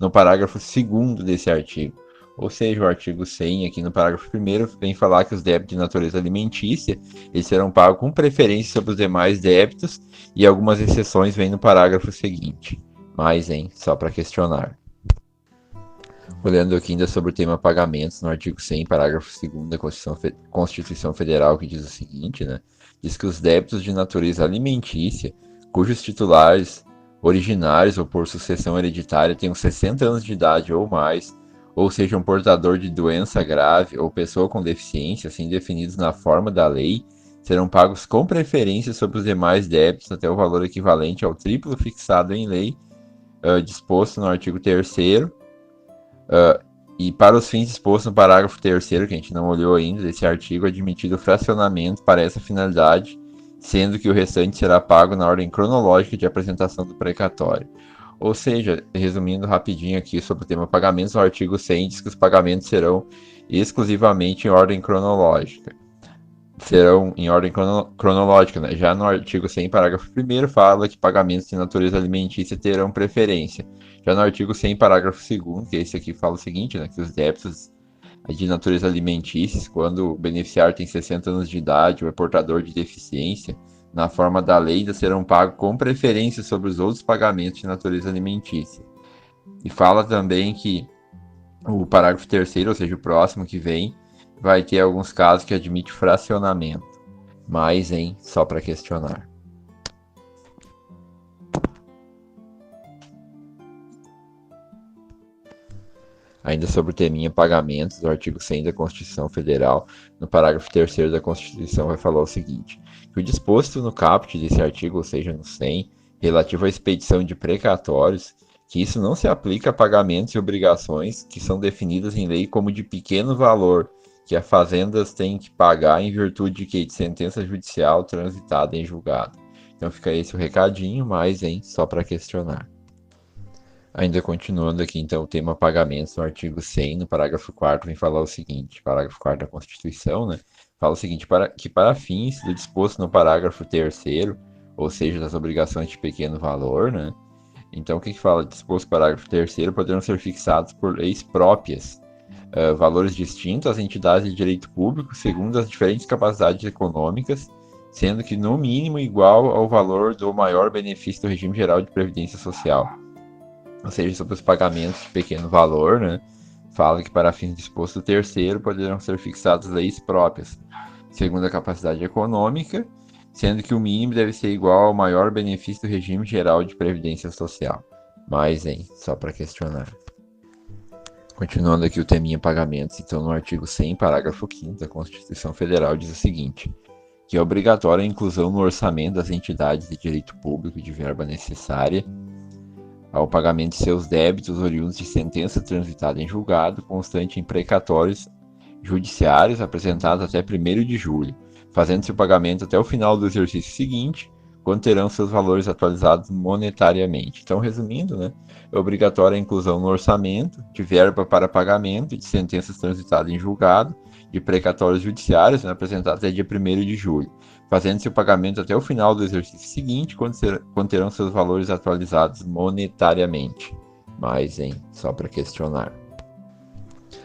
no parágrafo 2º desse artigo. Ou seja, o artigo 100, aqui no parágrafo 1º, vem falar que os débitos de natureza alimentícia eles serão pagos com preferência sobre os demais débitos, e algumas exceções vêm no parágrafo seguinte. Mas, só para questionar. Olhando aqui ainda sobre o tema pagamentos, no artigo 100, parágrafo 2º da Constituição Federal, que diz o seguinte, diz que os débitos de natureza alimentícia, cujos titulares originários ou por sucessão hereditária tenham 60 anos de idade ou mais, ou sejam portador de doença grave ou pessoa com deficiência, assim definidos na forma da lei, serão pagos com preferência sobre os demais débitos até o valor equivalente ao triplo fixado em lei, disposto no artigo 3º, e para os fins dispostos no parágrafo 3º, que a gente não olhou ainda, desse artigo, admitido fracionamento para essa finalidade, sendo que o restante será pago na ordem cronológica de apresentação do precatório. Ou seja, resumindo rapidinho aqui sobre o tema pagamentos, o artigo 100 diz que os pagamentos serão exclusivamente em ordem cronológica. Serão em ordem cronológica, Já no artigo 100, parágrafo 1º, fala que pagamentos de natureza alimentícia terão preferência. Já no artigo 100, parágrafo 2º, que esse aqui fala o seguinte, que os débitos de natureza alimentícia, quando o beneficiário tem 60 anos de idade ou é portador de deficiência, na forma da lei, ainda serão pagos com preferência sobre os outros pagamentos de natureza alimentícia. E fala também que o parágrafo 3º, ou seja, o próximo que vem, vai ter alguns casos que admite fracionamento. Mas, só para questionar. Ainda sobre o teminha pagamentos, do artigo 100 da Constituição Federal, no parágrafo 3º da Constituição vai falar o seguinte, que o disposto no caput desse artigo, ou seja, no 100, relativo à expedição de precatórios, que isso não se aplica a pagamentos e obrigações que são definidas em lei como de pequeno valor, que as fazendas têm que pagar em virtude de sentença judicial transitada em julgado. Então fica esse o recadinho, mas, só para questionar. Ainda continuando aqui, então, o tema pagamentos, no artigo 100, no parágrafo 4º, vem falar o seguinte, parágrafo 4º da Constituição, fala o seguinte, que para fins do disposto no parágrafo 3º, ou seja, das obrigações de pequeno valor, então o que fala? Disposto no parágrafo 3º poderão ser fixados por leis próprias, valores distintos às entidades de direito público, segundo as diferentes capacidades econômicas, sendo que no mínimo igual ao valor do maior benefício do regime geral de previdência social. Ou seja, sobre os pagamentos de pequeno valor, fala que para fins disposto 3º poderão ser fixadas leis próprias, segundo a capacidade econômica, sendo que o mínimo deve ser igual ao maior benefício do regime geral de previdência social. Mas, só para questionar. Continuando aqui o teminha pagamentos, então no artigo 100, parágrafo 5º da Constituição Federal diz o seguinte, que é obrigatória a inclusão no orçamento das entidades de direito público de verba necessária ao pagamento de seus débitos oriundos de sentença transitada em julgado, constante em precatórios judiciários apresentados até 1º de julho, fazendo-se o pagamento até o final do exercício seguinte, quando terão seus valores atualizados monetariamente. Então, resumindo, é obrigatória a inclusão no orçamento de verba para pagamento de sentenças transitadas em julgado, de precatórios judiciários, apresentados até dia 1º de julho, fazendo-se o pagamento até o final do exercício seguinte, quando terão seus valores atualizados monetariamente. Mas, só para questionar.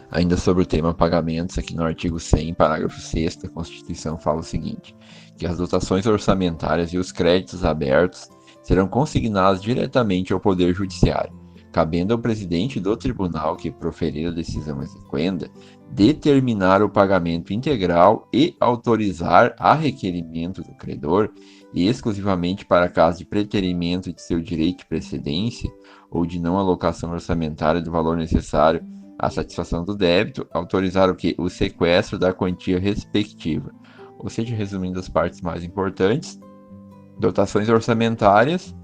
Ainda sobre o tema pagamentos, aqui no artigo 100, parágrafo 6º da Constituição fala o seguinte, que as dotações orçamentárias e os créditos abertos serão consignados diretamente ao Poder Judiciário, cabendo ao presidente do tribunal que proferir a decisão exequenda determinar o pagamento integral e autorizar, a requerimento do credor, e exclusivamente para caso de preterimento de seu direito de precedência ou de não alocação orçamentária do valor necessário à satisfação do débito, autorizar o sequestro da quantia respectiva. Ou seja, resumindo as partes mais importantes, dotações orçamentárias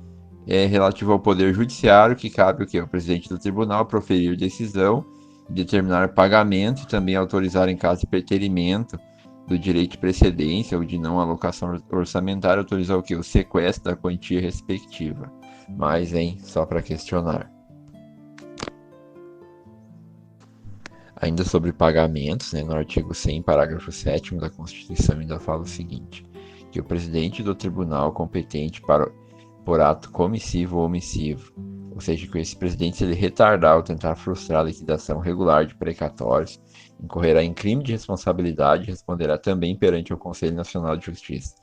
relativo ao Poder Judiciário, que cabe ao presidente do tribunal proferir decisão, determinar pagamento e também autorizar em caso de preterimento do direito de precedência ou de não alocação orçamentária, autorizar o sequestro da quantia respectiva. Mas, só para questionar. Ainda sobre pagamentos, no artigo 100, parágrafo 7º da Constituição, ainda fala o seguinte, que o presidente do tribunal competente por ato comissivo ou omissivo, ou seja, que esse presidente, se ele retardar ou tentar frustrar a liquidação regular de precatórios, incorrerá em crime de responsabilidade e responderá também perante o Conselho Nacional de Justiça.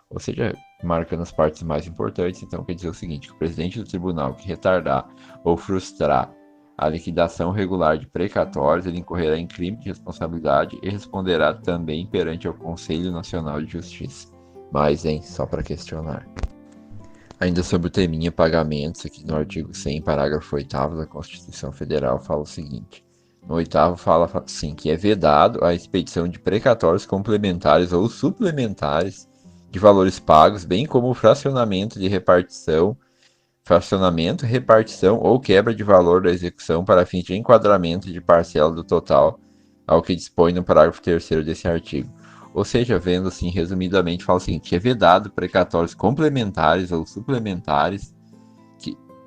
Ou seja, marcando as partes mais importantes, então quer dizer o seguinte, que o presidente do tribunal que retardar ou frustrar a liquidação regular de precatórios, ele incorrerá em crime de responsabilidade e responderá também perante o Conselho Nacional de Justiça. Mas, só para questionar. Ainda sobre o teminha pagamentos, aqui no artigo 100, parágrafo 8º da Constituição Federal, fala o seguinte. No 8º fala assim, que é vedado a expedição de precatórios complementares ou suplementares de valores pagos, bem como o fracionamento, repartição ou quebra de valor da execução para fins de enquadramento de parcela do total, ao que dispõe no parágrafo 3º desse artigo. Ou seja, vendo assim, resumidamente, fala o seguinte, é vedado precatórios complementares ou suplementares,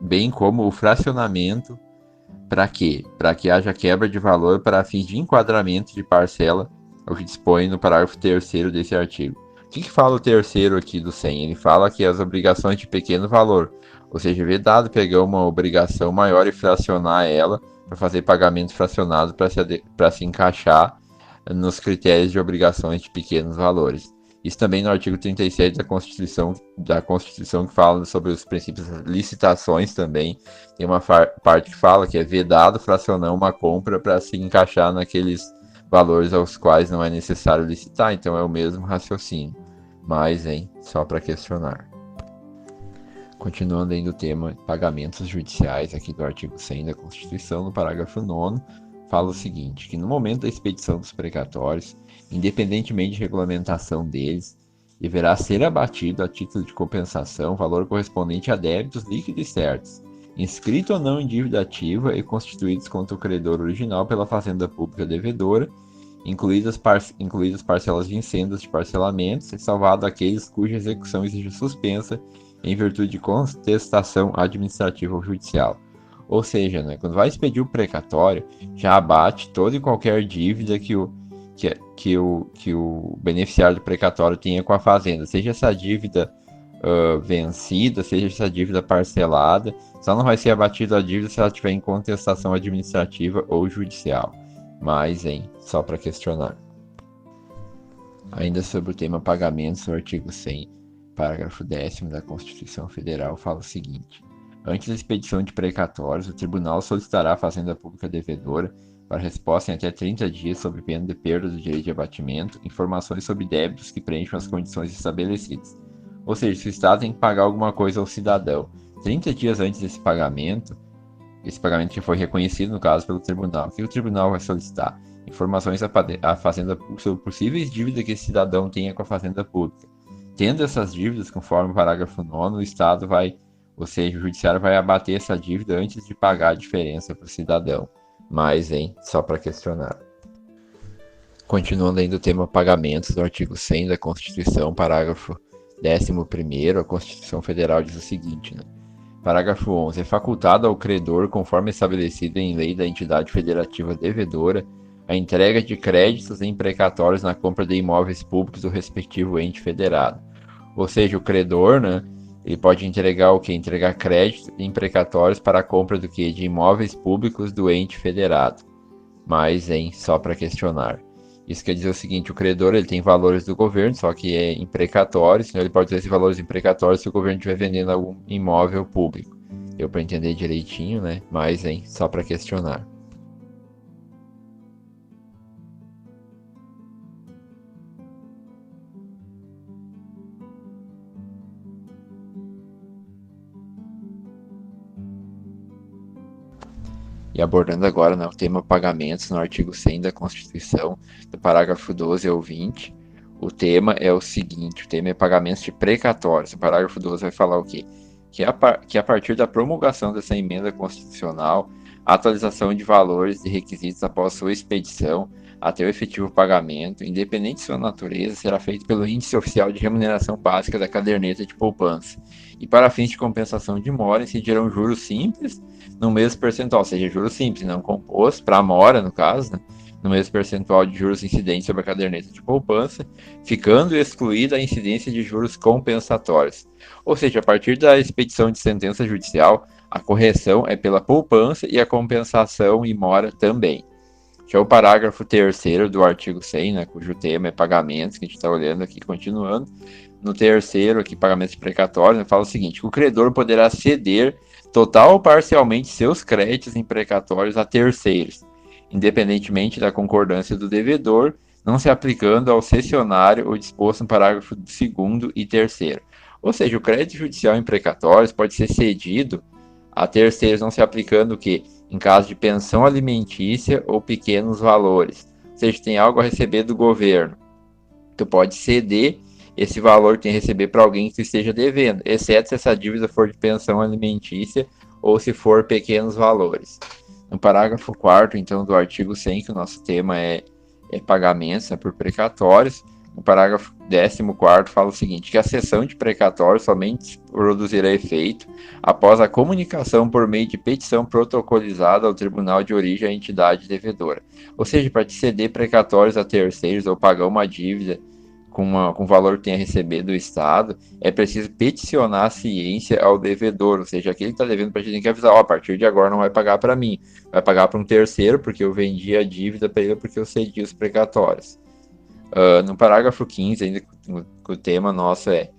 bem como o fracionamento, para quê? Para que haja quebra de valor para fins de enquadramento de parcela, ao que dispõe no parágrafo 3º desse artigo. O que fala o terceiro aqui do 100? Ele fala que as obrigações de pequeno valor, ou seja, vedado pegar uma obrigação maior e fracionar ela para fazer pagamento fracionado para se encaixar nos critérios de obrigações de pequenos valores. Isso também no artigo 37 da Constituição que fala sobre os princípios das licitações também. Tem uma parte que fala que é vedado fracionar uma compra para se encaixar naqueles valores aos quais não é necessário licitar. Então é o mesmo raciocínio. Mas, só para questionar. Continuando ainda o tema pagamentos judiciais aqui do artigo 100 da Constituição, no parágrafo 9º, fala o seguinte, que no momento da expedição dos precatórios, independentemente de regulamentação deles, deverá ser abatido a título de compensação valor correspondente a débitos líquidos e certos, inscrito ou não em dívida ativa e constituídos contra o credor original pela fazenda pública devedora, incluídas parcelas vincendas de parcelamentos, e salvado aqueles cuja execução exige suspensa em virtude de contestação administrativa ou judicial. Ou seja, quando vai expedir o precatório, já abate toda e qualquer dívida que o beneficiário do precatório tenha com a fazenda, seja essa dívida vencida, seja essa dívida parcelada, só não vai ser abatida a dívida se ela estiver em contestação administrativa ou judicial. Mas, só para questionar. Ainda sobre o tema pagamentos, o artigo 100, parágrafo 10º da Constituição Federal fala o seguinte. Antes da expedição de precatórios, o tribunal solicitará à Fazenda Pública devedora, para resposta em até 30 dias, sob pena de perda do direito de abatimento, informações sobre débitos que preencham as condições estabelecidas. Ou seja, se o Estado tem que pagar alguma coisa ao cidadão 30 dias antes desse pagamento, esse pagamento já foi reconhecido, no caso, pelo tribunal. O que o tribunal vai solicitar? Informações à Fazenda Pública sobre possíveis dívidas que esse cidadão tenha com a Fazenda Pública. Tendo essas dívidas, conforme o parágrafo 9º, o Estado vai, ou seja, o judiciário vai abater essa dívida antes de pagar a diferença para o cidadão. Mas, só para questionar. Continuando ainda o tema pagamentos do artigo 100 da Constituição, parágrafo 11º, a Constituição Federal diz o seguinte, Parágrafo 11. É facultado ao credor, conforme estabelecido em lei da entidade federativa devedora, a entrega de créditos em precatórios na compra de imóveis públicos do respectivo ente federado. Ou seja, o credor, ele pode entregar o quê? Entregar créditos em precatórios para a compra do quê? De imóveis públicos do ente federado. Mas, só para questionar. Isso quer dizer o seguinte, o credor ele tem valores do governo, só que é em precatórios, então ele pode ter esses valores em precatórios se o governo estiver vendendo algum imóvel público. Deu para entender direitinho, Mas, só para questionar. E abordando agora o tema pagamentos no artigo 100 da Constituição, do parágrafo 12 ao 20, o tema é o seguinte, o tema é pagamentos de precatórios. O parágrafo 12 vai falar o quê? Que a partir da promulgação dessa emenda constitucional, a atualização de valores e requisitos após sua expedição, até o efetivo pagamento, independente de sua natureza, será feito pelo Índice Oficial de Remuneração Básica da Caderneta de Poupança. E para fins de compensação de mora, incidirão juros simples no mesmo percentual, ou seja, juros simples, não composto, para a mora, no caso, né? No mesmo percentual de juros incidentes sobre a caderneta de poupança, ficando excluída a incidência de juros compensatórios. Ou seja, a partir da expedição de sentença judicial, a correção é pela poupança e a compensação e mora também. Que é o parágrafo 3º do artigo 100, né, cujo tema é pagamentos, que a gente está olhando aqui, continuando. No terceiro, aqui, pagamentos precatórios, né, fala o seguinte: o credor poderá ceder total ou parcialmente seus créditos imprecatórios a terceiros, independentemente da concordância do devedor, não se aplicando ao cessionário o disposto no parágrafo 2º e 3º. Ou seja, o crédito judicial imprecatório pode ser cedido a terceiros, não se aplicando o quê? Em caso de pensão alimentícia ou pequenos valores. Ou seja, tem algo a receber do governo. Tu pode ceder esse valor que tem a receber para alguém que tu esteja devendo, exceto se essa dívida for de pensão alimentícia ou se for pequenos valores. No parágrafo 4º, então, do artigo 100, que o nosso tema é pagamentos, né, por precatórios, no parágrafo 14º fala o seguinte: que a cessão de precatório somente produzirá efeito após a comunicação por meio de petição protocolizada ao tribunal de origem à entidade devedora. Ou seja, para te ceder precatórios a terceiros ou pagar uma dívida com valor que tenha recebido do Estado, é preciso peticionar a ciência ao devedor, ou seja, aquele que está devendo para a gente tem que avisar: a partir de agora não vai pagar para mim, vai pagar para um terceiro, porque eu vendi a dívida para ele, porque eu cedi os precatórios. No parágrafo 15, ainda que o tema nosso é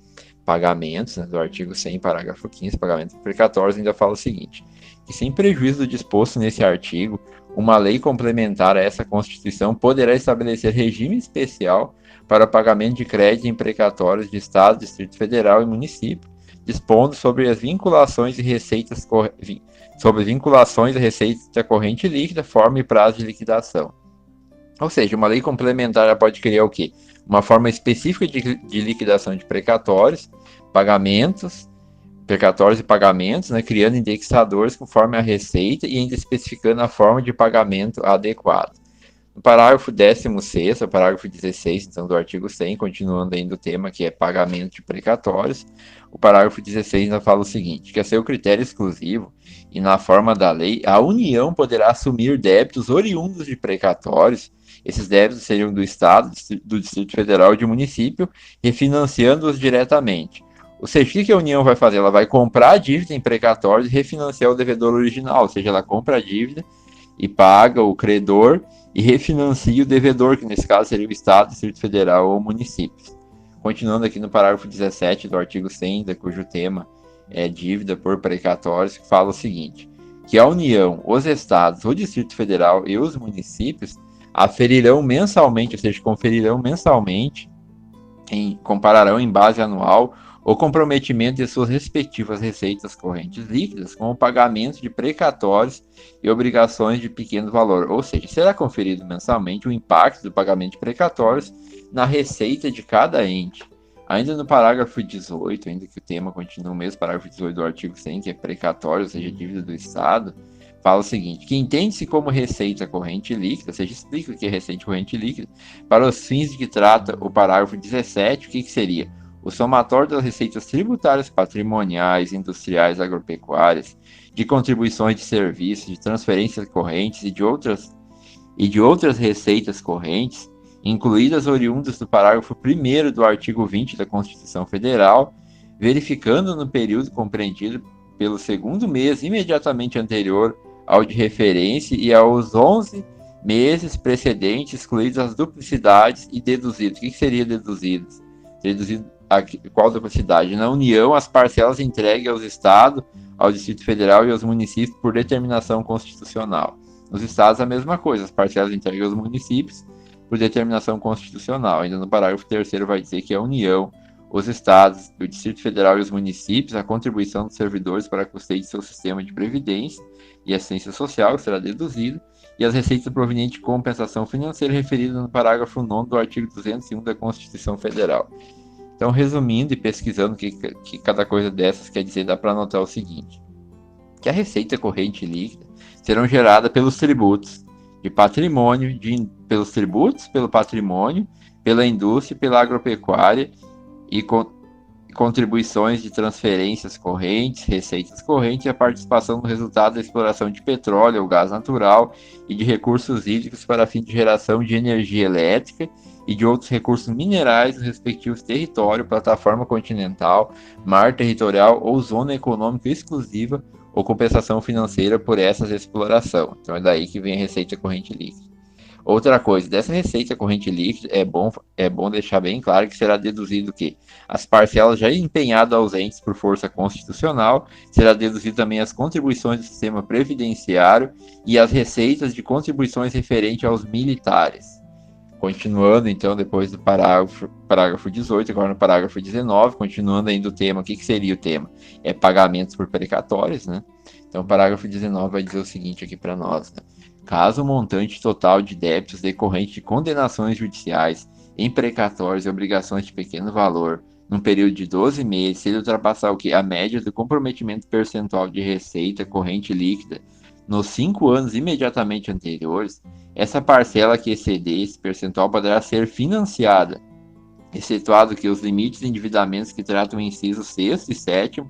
pagamentos, né, do artigo 100, parágrafo 15, pagamentos precatórios, ainda fala o seguinte: que sem prejuízo do disposto nesse artigo, uma lei complementar a essa Constituição poderá estabelecer regime especial para o pagamento de créditos imprecatórios de Estado, Distrito Federal e município, dispondo sobre as vinculações e receitas a receita corrente líquida, forma e prazo de liquidação. Ou seja, uma lei complementar pode criar o quê? Uma forma específica de liquidação de precatórios, precatórios e pagamentos, né, criando indexadores conforme a receita e ainda especificando a forma de pagamento adequado. No parágrafo 16º, o parágrafo 16, então, do artigo 100, continuando ainda o tema que é pagamento de precatórios, o parágrafo 16 ainda fala o seguinte: que a seu critério exclusivo e na forma da lei, a União poderá assumir débitos oriundos de precatórios. Esses débitos seriam do Estado, do Distrito Federal e de município, refinanciando-os diretamente. Ou seja, o que a União vai fazer? Ela vai comprar a dívida em precatórios e refinanciar o devedor original, ou seja, ela compra a dívida e paga o credor e refinancia o devedor, que nesse caso seria o Estado, Distrito Federal ou municípios. Continuando aqui no parágrafo 17 do artigo 100, cujo tema é dívida por precatórios, que fala o seguinte: que a União, os Estados, o Distrito Federal e os municípios aferirão mensalmente, ou seja, conferirão mensalmente, compararão em base anual o comprometimento de suas respectivas receitas correntes líquidas com o pagamento de precatórios e obrigações de pequeno valor. Ou seja, será conferido mensalmente o impacto do pagamento de precatórios na receita de cada ente. Ainda no parágrafo 18, ainda que o tema continue o mesmo, parágrafo 18 do artigo 100, que é precatório, ou seja, dívida do Estado, fala o seguinte: que entende-se como receita corrente líquida, ou seja, explica o que é receita corrente líquida, para os fins de que trata o parágrafo 17, o que seria? O somatório das receitas tributárias patrimoniais, industriais, agropecuárias, de contribuições de serviços, de transferências correntes e de outras receitas correntes, incluídas oriundas do parágrafo 1º do artigo 20 da Constituição Federal, verificando no período compreendido pelo segundo mês imediatamente anterior ao de referência e aos 11 meses precedentes, excluídas as duplicidades e deduzidos. O que seria deduzidos? Deduzido qual duplicidade? Na União, as parcelas entregues aos Estados, ao Distrito Federal e aos municípios por determinação constitucional. Nos Estados, a mesma coisa, as parcelas entregues aos municípios por determinação constitucional. Ainda no parágrafo 3º vai dizer que a União, os Estados, o Distrito Federal e os municípios, a contribuição dos servidores para a custeio de seu sistema de previdência e assistência social será deduzida, e as receitas provenientes de compensação financeira referidas no parágrafo 9º do artigo 201 da Constituição Federal. Então, resumindo e pesquisando o que cada coisa dessas quer dizer, dá para anotar o seguinte: que a receita corrente líquida serão geradas pelos tributos de patrimônio, de pelos tributos, pelo patrimônio, pela indústria, pela agropecuária e contribuições de transferências correntes, receitas correntes e a participação no resultado da exploração de petróleo ou gás natural e de recursos hídricos para fim de geração de energia elétrica e de outros recursos minerais nos respectivos territórios, plataforma continental, mar territorial ou zona econômica exclusiva ou compensação financeira por essas exploração. Então é daí que vem a receita corrente líquida. Outra coisa, dessa receita corrente líquida, é bom deixar bem claro que será deduzido que as parcelas já empenhadas aos entes por força constitucional, será deduzido também as contribuições do sistema previdenciário e as receitas de contribuições referentes aos militares. Continuando, então, depois do parágrafo 18, agora no parágrafo 19, continuando ainda o tema, o que seria o tema? É pagamentos por precatórios, né? Então, o parágrafo 19 vai dizer o seguinte aqui para nós, né? Caso o montante total de débitos decorrente de condenações judiciais em precatórios e obrigações de pequeno valor, num período de 12 meses, se ele ultrapassar o que? A média do comprometimento percentual de receita corrente líquida nos 5 anos imediatamente anteriores, essa parcela que exceder esse percentual poderá ser financiada, excetuado que os limites de endividamentos que tratam o inciso 6º e 7º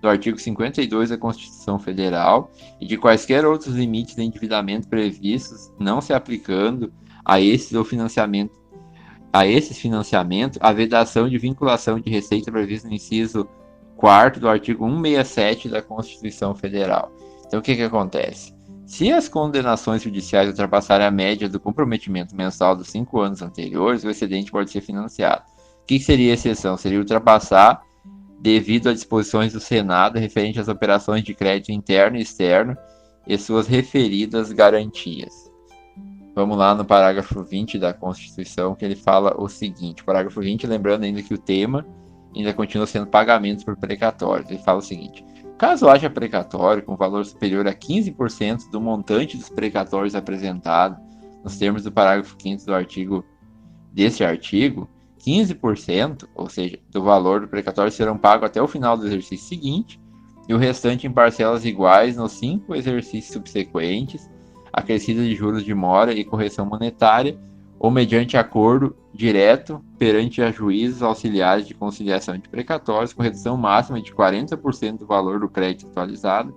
do artigo 52 da Constituição Federal e de quaisquer outros limites de endividamento previstos não se aplicando a esses financiamentos, a vedação de vinculação de receita prevista no inciso 4º do artigo 167 da Constituição Federal. Então, o que acontece? Se as condenações judiciais ultrapassarem a média do comprometimento mensal dos 5 anos anteriores, o excedente pode ser financiado. O que seria a exceção? Seria ultrapassar devido a disposições do Senado referente às operações de crédito interno e externo e suas referidas garantias. Vamos lá no parágrafo 20 da Constituição, que ele fala o seguinte, parágrafo 20, lembrando ainda que o tema ainda continua sendo pagamentos por precatórios. Ele fala o seguinte: caso haja precatório com valor superior a 15% do montante dos precatórios apresentado nos termos do parágrafo 5º deste artigo, 15%, ou seja, do valor do precatório serão pagos até o final do exercício seguinte e o restante em parcelas iguais nos 5 exercícios subsequentes, acrescida de juros de mora e correção monetária, ou mediante acordo direto perante a juízes auxiliares de conciliação de precatórios com redução máxima de 40% do valor do crédito atualizado,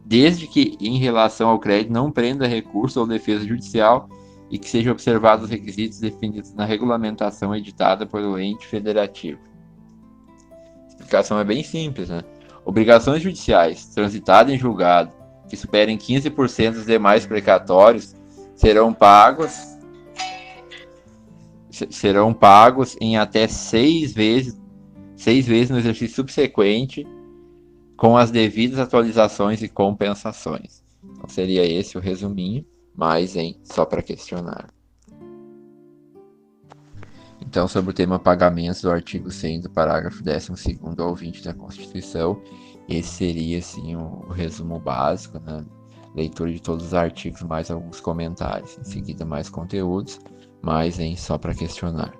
desde que em relação ao crédito não prenda recurso ou defesa judicial e que sejam observados os requisitos definidos na regulamentação editada pelo ente federativo. A explicação é bem simples, né? Obrigações judiciais transitadas em julgado que superem 15% dos demais precatórios serão pagos em até 6 vezes no exercício subsequente, com as devidas atualizações e compensações. Então seria esse o resuminho, mas só para questionar. Então, sobre o tema pagamentos do artigo 100 do parágrafo 12º ao 20 da Constituição, esse seria assim o resumo básico, né? Leitura de todos os artigos, mais alguns comentários. Em seguida, mais conteúdos, mas só para questionar.